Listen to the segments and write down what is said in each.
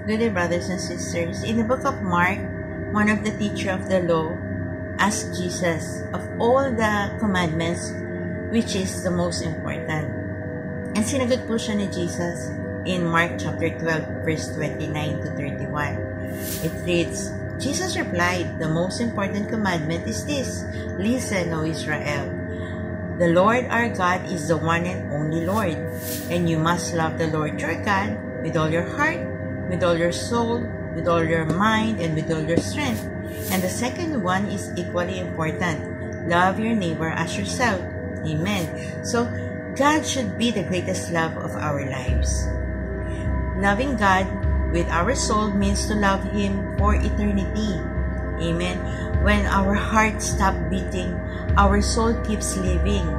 Good day, brothers and sisters. In the book of Mark, one of the teachers of the law asked Jesus of all the commandments, which is the most important. And sinagot po siya ni Jesus in Mark chapter 12, verse 29 to 31. It reads, Jesus replied, "The most important commandment is this, listen, O Israel. The Lord our God is the one and only Lord, and you must love the Lord your God with all your heart, with all your soul, with all your mind, and with all your strength. And the second one is equally important. Love your neighbor as yourself." Amen. So, God should be the greatest love of our lives. Loving God with our soul means to love Him for eternity. Amen. When our heart stops beating, our soul keeps living.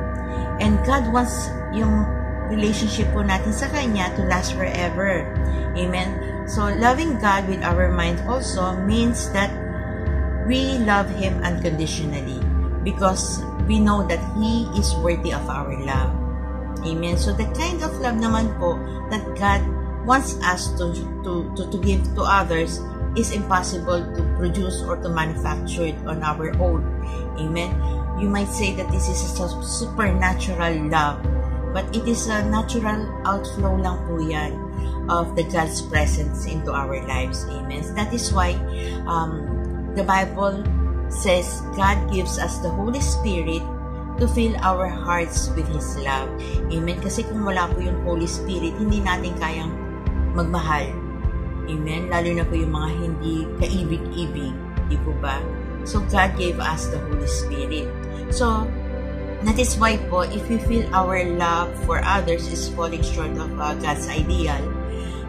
And God wants yung relationship po natin sa Kanya to last forever. Amen. So, loving God with our mind also means that we love Him unconditionally because we know that He is worthy of our love. Amen. So, the kind of love naman po that God wants us to give to others is impossible to produce or to manufacture it on our own. Amen. You might say that this is a supernatural love, but it is a natural outflow lang po yan of the God's presence into our lives. Amen. That is why the Bible says God gives us the Holy Spirit to fill our hearts with His love. Amen. Kasi kung wala po yung Holy Spirit, hindi natin kayang magmahal. Amen. Lalo na po yung mga hindi kaibig-ibig. Di po ba? So, God gave us the Holy Spirit. So, that is why po, if we feel our love for others is falling short of God's ideal,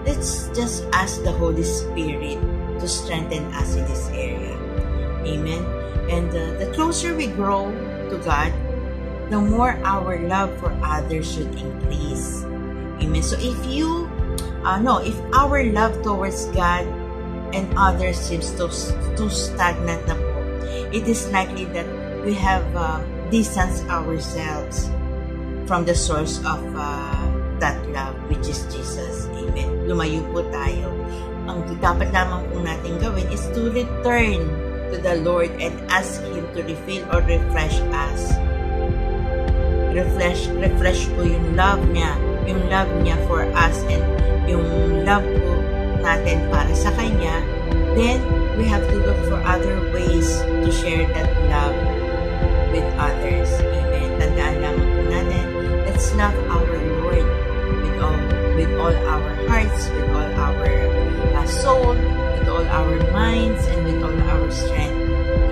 let's just ask the Holy Spirit to strengthen us in this area. Amen. And the closer we grow to God, the more our love for others should increase. Amen. So if our love towards God and others seems too stagnant na po, it is likely that we have distanced ourselves from the source of that love, which is Jesus. Amen. Lumayo po tayo. Ang dapat lamang po natin gawin is to return to the Lord and ask Him to refill or refresh us. Refresh po yung love niya for us, and yung love po natin para sa Kanya. Then, we have to look for other ways to share that love with others. Amen. Tandaan lamang po natin, let's love our Lord with all our hearts, with all our soul, with all our minds, and with all our strength.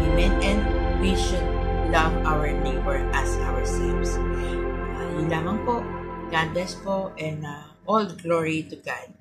Amen. And we should love our neighbor as ourselves. Yun lamang po. God bless po, and all glory to God.